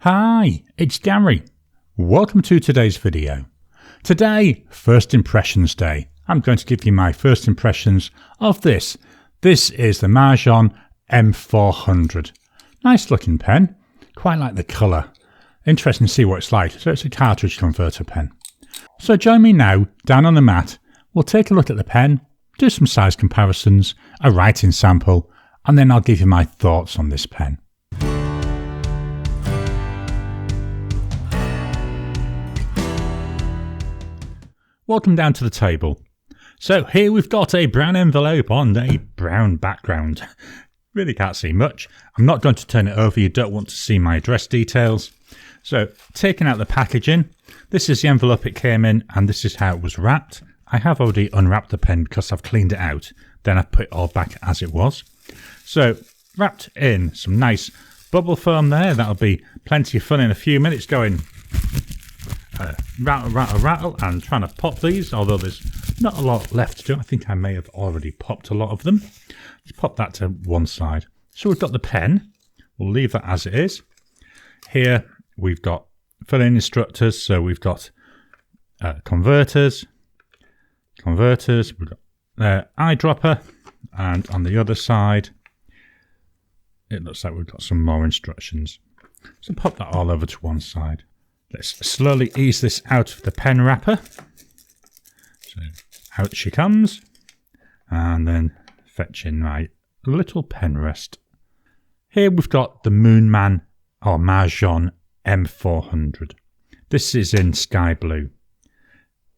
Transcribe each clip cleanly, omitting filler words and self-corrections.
Hi, it's Gary. Welcome to today's video. Today, First Impressions Day. I'm going to give you my first impressions of this. This is the Majohn M400. Nice looking pen. Quite like the colour. Interesting to see what it's like. So it's a cartridge converter pen. So join me now down on the mat. We'll take a look at the pen, do some size comparisons, a writing sample, and then I'll give you my thoughts on this pen. Welcome down to the table. So here we've got a brown envelope on a brown background. Really can't see much. I'm not going to turn it over, you don't want to see my address details. So taking out the packaging, this is the envelope it came in and this is how it was wrapped. I have already unwrapped the pen because I've cleaned it out. Then I've put it all back as it was. So wrapped in some nice bubble foam there. That'll be plenty of fun in a few minutes going rattle and trying to pop these, although there's not a lot left to do. I think I may have already popped a lot of them. Let's pop that to one side. So we've got the pen. We'll leave that as it is. Here we've got filling instructors. So we've got converters. We've got eyedropper, and on the other side it looks like we've got some more instructions. So pop that all over to one side. Let's slowly ease this out of the pen wrapper. So out she comes, and then fetch in my little pen rest. Here we've got the Moonman or Majohn M400. This is in sky blue.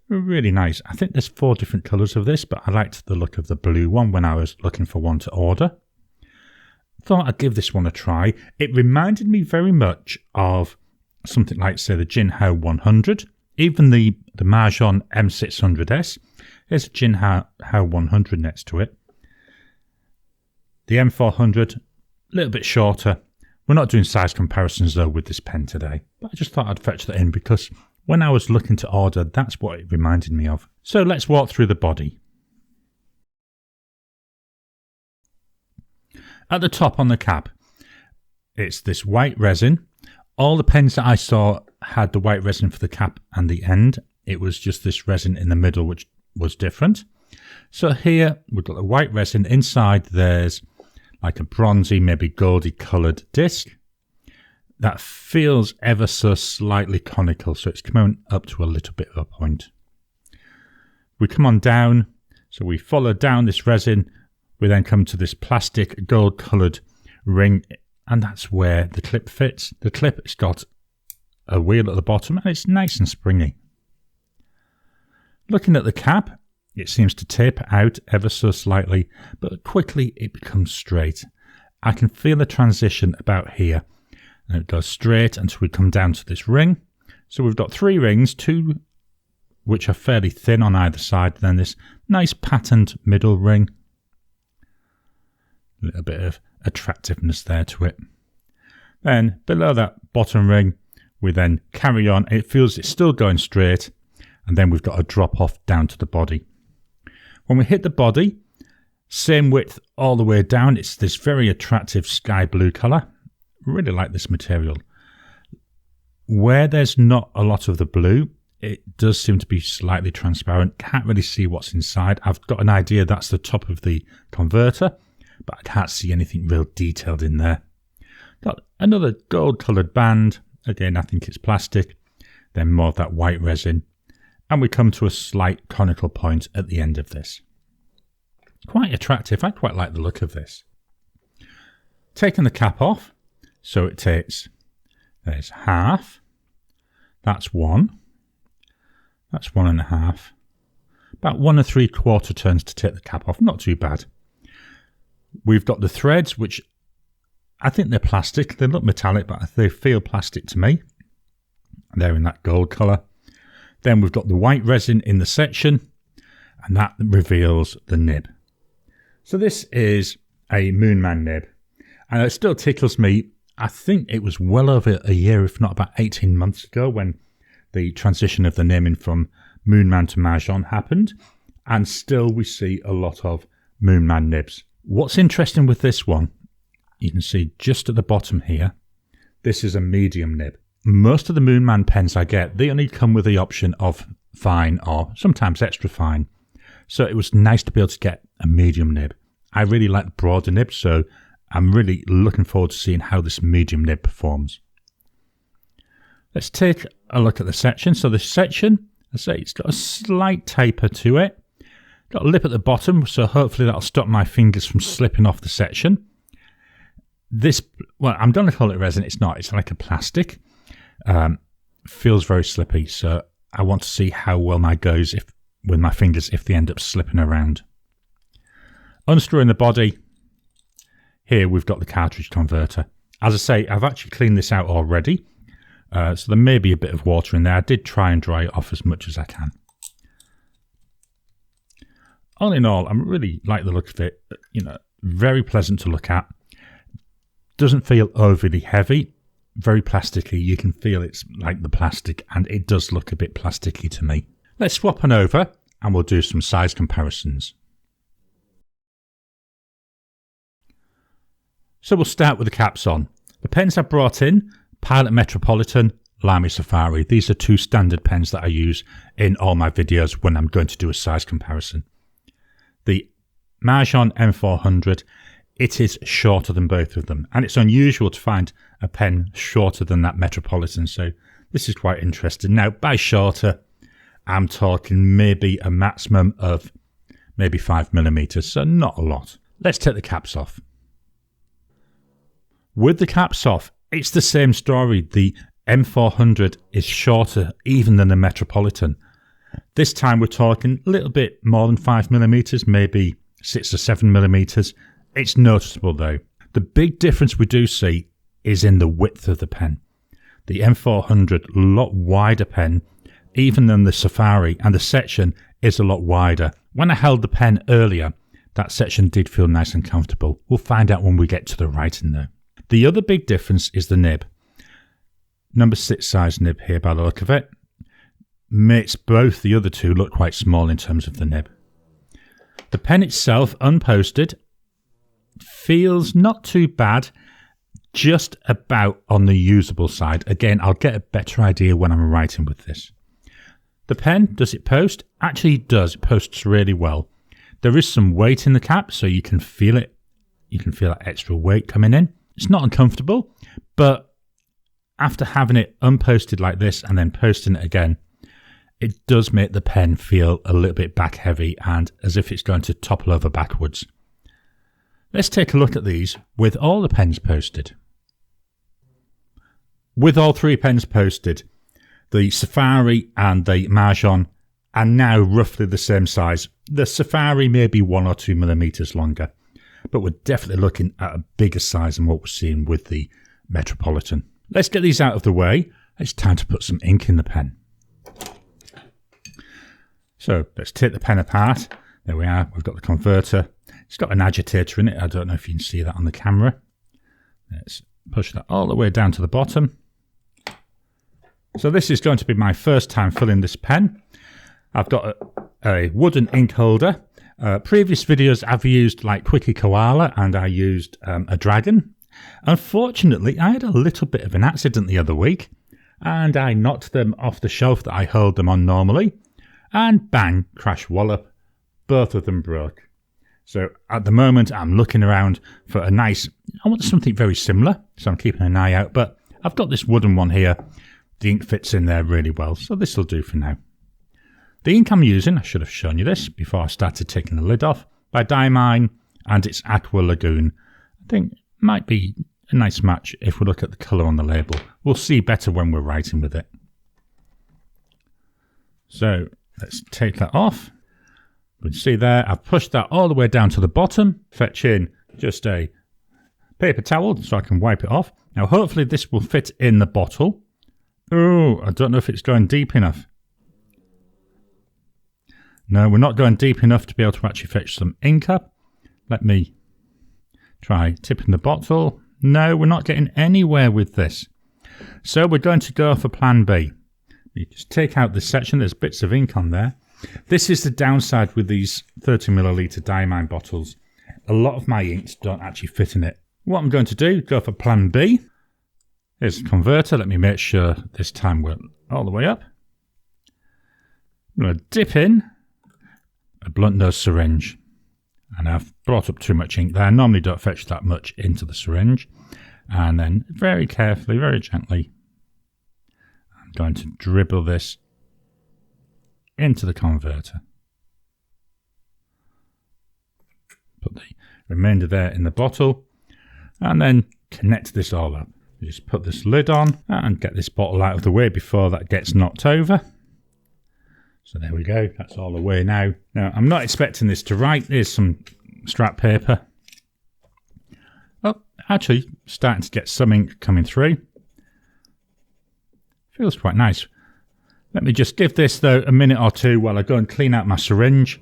Really nice. I think there's 4 different colours of this, but I liked the look of the blue one when I was looking for one to order. Thought I'd give this one a try. It reminded me very much of something like, say, the Jinhao 100, even the Majohn M600S. There's a Jinhao 100 next to it. The M400, a little bit shorter. We're not doing size comparisons though with this pen today, but I just thought I'd fetch that in because when I was looking to order, that's what it reminded me of. So let's walk through the body. At the top on the cap, it's this white resin. All the pens that I saw had the white resin for the cap and the end. It was just this resin in the middle which was different. So here we've got the white resin. Inside there's like a bronzy, maybe goldy coloured disc that feels ever so slightly conical. So it's coming up to a little bit of a point. We come on down. So we follow down this resin. We then come to this plastic gold coloured ring. And that's where the clip fits. The clip has got a wheel at the bottom and it's nice and springy. Looking at the cap, it seems to taper out ever so slightly, but quickly it becomes straight. I can feel the transition about here. And it goes straight until we come down to this ring. So we've got 3 rings, 2 which are fairly thin on either side, then this nice patterned middle ring. A little bit of attractiveness there to it. Then below that bottom ring we then carry on. It feels it's still going straight, and then we've got a drop off down to the body. When we hit the body, same width all the way down. It's this very attractive sky blue colour. Really like this material. Where there's not a lot of the blue, it does seem to be slightly transparent. Can't really see what's inside. I've got an idea that's the top of the converter, but I can't see anything real detailed in there. Got another gold coloured band. Again, I think it's plastic. Then more of that white resin. And we come to a slight conical point at the end of this. Quite attractive. I quite like the look of this. Taking the cap off. So it takes, there's half. That's 1. That's 1.5. About 1 3/4 turns to take the cap off. Not too bad. We've got the threads, which I think they're plastic. They look metallic, but they feel plastic to me. They're in that gold colour. Then we've got the white resin in the section, and that reveals the nib. So this is a Moonman nib, and it still tickles me. I think it was well over a year, if not about 18 months ago, when the transition of the naming from Moonman to Majohn happened, and still we see a lot of Moonman nibs. What's interesting with this one, you can see just at the bottom here, This is a medium nib. Most of the Moonman pens I get, they only come with the option of fine or sometimes extra fine. So it was nice to be able to get a medium nib. I really like the broader nib, so I'm really looking forward to seeing how this medium nib performs. Let's take a look at the section. So this section, I say it's got a slight taper to it. Got a lip at the bottom, so hopefully that'll stop my fingers from slipping off the section. This, well, I'm going to call it resin. It's not. It's like a plastic. Feels very slippy, so I want to see how well mine goes with my fingers if they end up slipping around. Unscrewing the body. Here we've got the cartridge converter. As I say, I've actually cleaned this out already. So there may be a bit of water in there. I did try and dry it off as much as I can. All in all, I really like the look of it. You know, very pleasant to look at. Doesn't feel overly heavy. Very plasticky. You can feel it's like the plastic, and it does look a bit plasticky to me. Let's swap on over and we'll do some size comparisons. So we'll start with the caps on. The pens I brought in, Pilot Metropolitan, Lamy Safari. These are two standard pens that I use in all my videos when I'm going to do a size comparison. The Majohn M400, it is shorter than both of them, and it's unusual to find a pen shorter than that Metropolitan, so this is quite interesting. Now, by shorter, I'm talking maybe a maximum of maybe 5mm, so not a lot. Let's take the caps off. With the caps off, it's the same story. The M400 is shorter even than the Metropolitan. This time we're talking a little bit more than 5mm, maybe 6 or 7mm. It's noticeable though. The big difference we do see is in the width of the pen. The M400, a lot wider pen, even than the Safari, and the section is a lot wider. When I held the pen earlier, that section did feel nice and comfortable. We'll find out when we get to the writing though. The other big difference is the nib. Number 6 size nib here by the look of it. Makes both the other two look quite small in terms of the nib. The pen itself, unposted, feels not too bad, just about on the usable side. Again, I'll get a better idea when I'm writing with this. The pen, does it post? Actually it does. It posts really well. There is some weight in the cap, so you can feel it. You can feel that extra weight coming in. It's not uncomfortable, but after having it unposted like this and then posting it again, it does make the pen feel a little bit back heavy and as if it's going to topple over backwards. Let's take a look at these with all the pens posted. With all 3 pens posted, the Safari and the Majohn are now roughly the same size. The Safari may be 1 or 2mm longer, but we're definitely looking at a bigger size than what we're seeing with the Metropolitan. Let's get these out of the way. It's time to put some ink in the pen. So let's take the pen apart. There we are. We've got the converter. It's got an agitator in it. I don't know if you can see that on the camera. Let's push that all the way down to the bottom. So this is going to be my first time filling this pen. I've got a wooden ink holder. Previous videos I've used like Quickie Koala and I used a dragon. Unfortunately, I had a little bit of an accident the other week and I knocked them off the shelf that I hold them on normally and bang, crash wallop, both of them broke. So at the moment I'm looking around for a nice, I want something very similar, so I'm keeping an eye out, but I've got this wooden one here. The ink fits in there really well, so this will do for now. The ink I'm using, I should have shown you this before I started taking the lid off, by Diamine, and it's Aqua Lagoon. I think it might be a nice match if we look at the colour on the label. We'll see better when we're writing with it. So let's take that off. You can see there, I've pushed that all the way down to the bottom, fetch in just a paper towel so I can wipe it off. Now hopefully this will fit in the bottle. Oh, I don't know if it's going deep enough. No, we're not going deep enough to be able to actually fetch some ink up. Let me try tipping the bottle. No, we're not getting anywhere with this. So we're going to go for plan B. You just take out this section, there's bits of ink on there. This is the downside with these 30ml Diamine bottles. A lot of my inks don't actually fit in it. What I'm going to do, go for plan B. Here's the converter. Let me make sure this time we're all the way up. I'm going to dip in a blunt nose syringe. And I've brought up too much ink there. I normally don't fetch that much into the syringe. And then very carefully, very gently, I'm going to dribble this into the converter. Put the remainder there in the bottle. And then connect this all up. Just put this lid on and get this bottle out of the way before that gets knocked over. So there we go, that's all away now. Now, I'm not expecting this to write. Here's some scrap paper. Oh, actually, starting to get some ink coming through. Feels quite nice. Let me just give this, though, a minute or two while I go and clean out my syringe,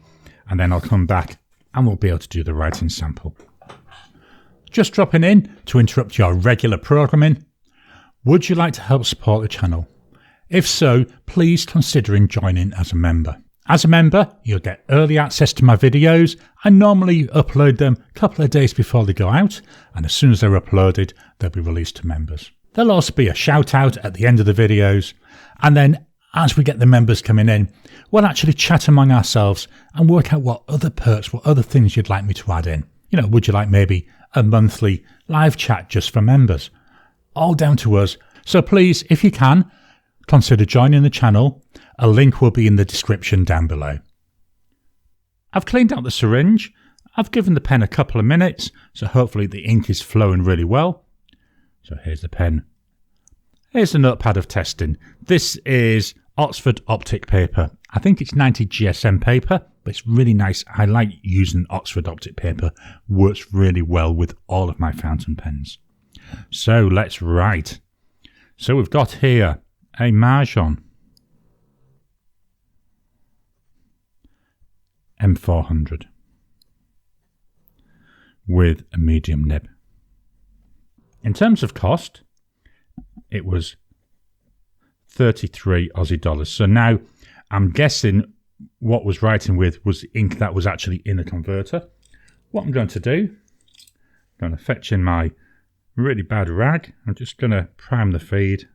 and then I'll come back and we'll be able to do the writing sample. Just dropping in to interrupt your regular programming. Would you like to help support the channel? If so, please consider joining as a member. As a member, you'll get early access to my videos. I normally upload them a couple of days before they go out, and as soon as they're uploaded, they'll be released to members. There'll also be a shout out at the end of the videos, and then as we get the members coming in, we'll actually chat among ourselves and work out what other perks, what other things you'd like me to add in. You know, would you like maybe a monthly live chat just for members? All down to us. So please, if you can, consider joining the channel. A link will be in the description down below. I've cleaned out the syringe. I've given the pen a couple of minutes, so hopefully the ink is flowing really well. So here's the pen. Here's the notepad of testing. This is Oxford Optic paper. I think it's 90 GSM paper, but it's really nice. I like using Oxford Optic paper. Works really well with all of my fountain pens. So let's write. So we've got here a Majohn M400 with a medium nib. In terms of cost, it was 33 Aussie dollars. So now I'm guessing what was writing with was the ink that was actually in the converter. What I'm going to do, I'm going to fetch in my really bad rag. I'm just going to prime the feed.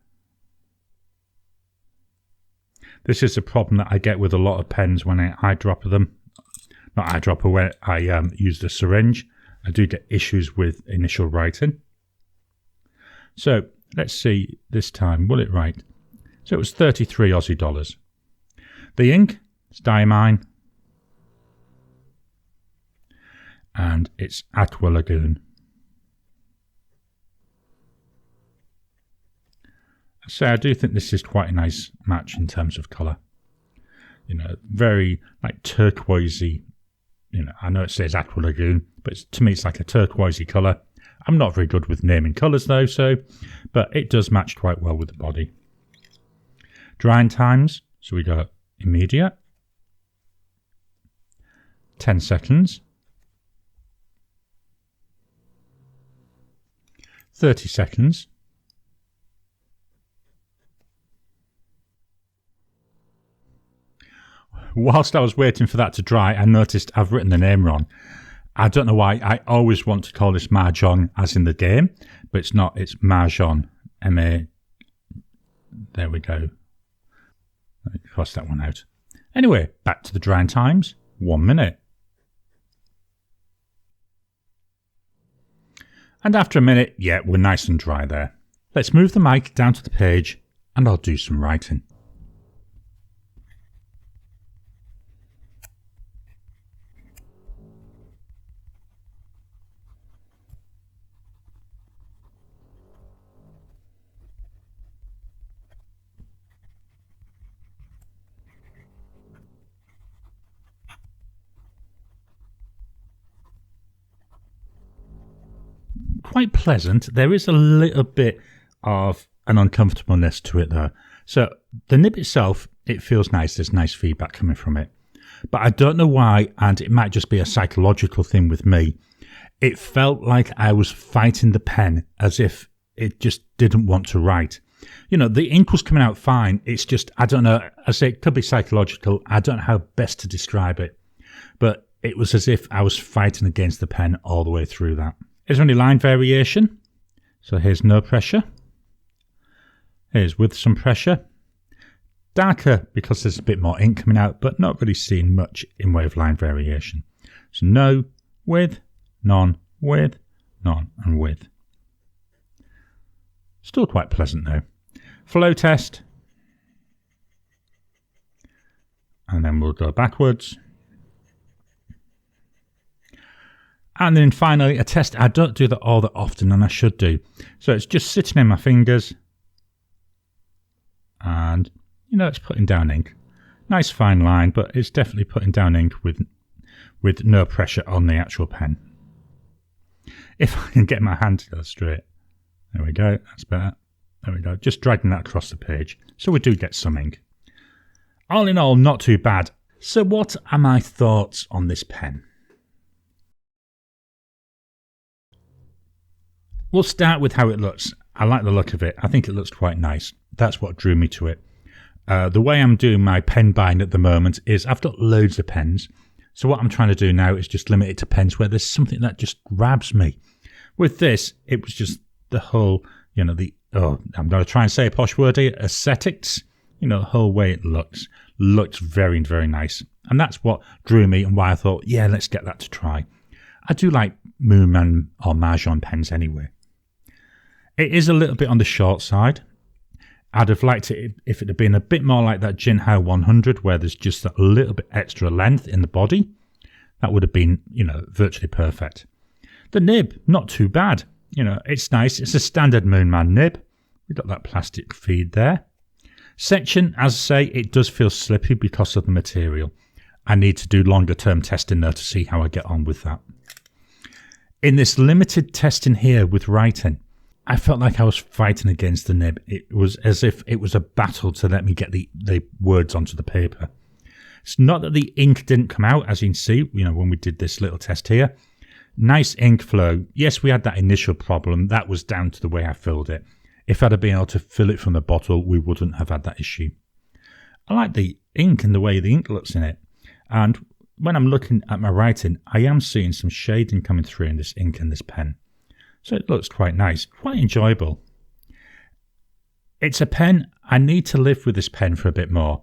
This is a problem that I get with a lot of pens when I eyedropper them. Not eyedropper, where I use the syringe. I do get issues with initial writing. So let's see this time, will it write? So it was 33 Aussie dollars. The ink is Diamine. And it's Aqua Lagoon. So I do think this is quite a nice match in terms of colour. You know, very like turquoisey. You know, I know it says Aqua Lagoon, but to me it's like a turquoisey colour. I'm not very good with naming colours though, but it does match quite well with the body. Drying times, so we got immediate, 10 seconds, 30 seconds, whilst I was waiting for that to dry, I noticed I've written the name wrong. I don't know why. I always want to call this Majohn as in the game, but it's not. It's Majohn. M-A. There we go. Let me cross that one out. Anyway, back to the drying times. 1 minute. And after a minute, yeah, we're nice and dry there. Let's move the mic down to the page and I'll do some writing. Quite pleasant. There is a little bit of an uncomfortableness to it though. So the nib itself, it feels nice. There's nice feedback coming from it. But I don't know why, and it might just be a psychological thing with me. It felt like I was fighting the pen as if it just didn't want to write. You know, the ink was coming out fine. It's just, I don't know. I say it could be psychological. I don't know how best to describe it. But it was as if I was fighting against the pen all the way through that. Is there any line variation? So here's no pressure. is with some pressure. Darker because there's a bit more ink coming out, but not really seeing much in way of line variation. So no, with, none, and with. Still quite pleasant though. Flow test. And then we'll go backwards. And then finally a test. I don't do that all that often, and I should do. So it's just sitting in my fingers. And, you know, it's putting down ink. Nice fine line, but it's definitely putting down ink with no pressure on the actual pen. If I can get my hand to go straight. There we go, that's better. There we go, just dragging that across the page. So we do get some ink. All in all, not too bad. So what are my thoughts on this pen? We'll start with how it looks. I like the look of it. I think it looks quite nice. That's what drew me to it. The way I'm doing my pen buying at the moment is I've got loads of pens. So what I'm trying to do now is just limit it to pens where there's something that just grabs me. With this, it was just the whole, you know, I'm going to try and say a posh word here, aesthetics. You know, the whole way it looks very, very nice. And that's what drew me and why I thought, yeah, let's get that to try. I do like Moonman or Majohn pens anyway. It is a little bit on the short side. I'd have liked it if it had been a bit more like that Diamine 100 where there's just a little bit extra length in the body. That would have been, you know, virtually perfect. The nib, not too bad. You know, it's nice. It's a standard Moonman nib. We've got that plastic feed there. Section, as I say, it does feel slippy because of the material. I need to do longer term testing there to see how I get on with that. In this limited testing here with writing, I felt like I was fighting against the nib. It was as if it was a battle to let me get the words onto the paper. It's not that the ink didn't come out, as you can see, you know, when we did this little test here. Nice ink flow. Yes, we had that initial problem. That was down to the way I filled it. If I'd have been able to fill it from the bottle, we wouldn't have had that issue. I like the ink and the way the ink looks in it. And when I'm looking at my writing, I am seeing some shading coming through in this ink and this pen. So it looks quite nice, quite enjoyable. It's a pen. I need to live with this pen for a bit more.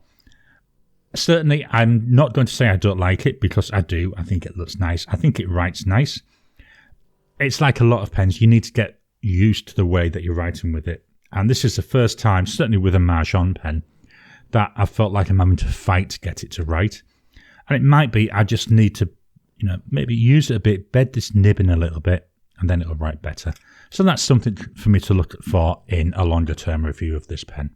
Certainly, I'm not going to say I don't like it because I do. I think it looks nice. I think it writes nice. It's like a lot of pens. You need to get used to the way that you're writing with it. And this is the first time, certainly with a Majohn pen, that I felt like I'm having to fight to get it to write. And it might be I just need to, you know, maybe use it a bit, bed this nib in a little bit, and then it'll write better. So that's something for me to look for in a longer term review of this pen.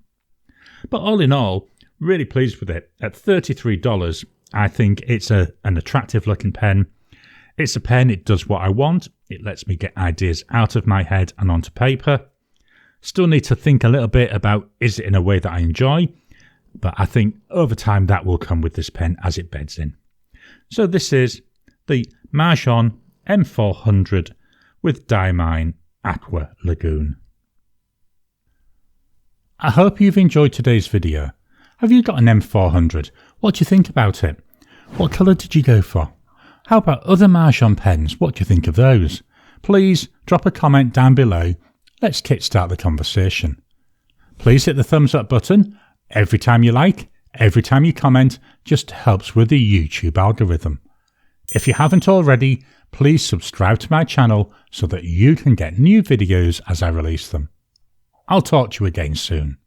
But all in all, really pleased with it. At $33, I think it's an attractive looking pen. It's a pen, it does what I want. It lets me get ideas out of my head and onto paper. Still need to think a little bit about, is it in a way that I enjoy? But I think over time that will come with this pen as it beds in. So this is the Majohn M400 with Diamine Aqua Lagoon. I hope you've enjoyed today's video. Have you got an M400? What do you think about it? What colour did you go for? How about other Majohn pens? What do you think of those? Please drop a comment down below. Let's kickstart the conversation. Please hit the thumbs up button. Every time you like, every time you comment, just helps with the YouTube algorithm. If you haven't already, please subscribe to my channel so that you can get new videos as I release them. I'll talk to you again soon.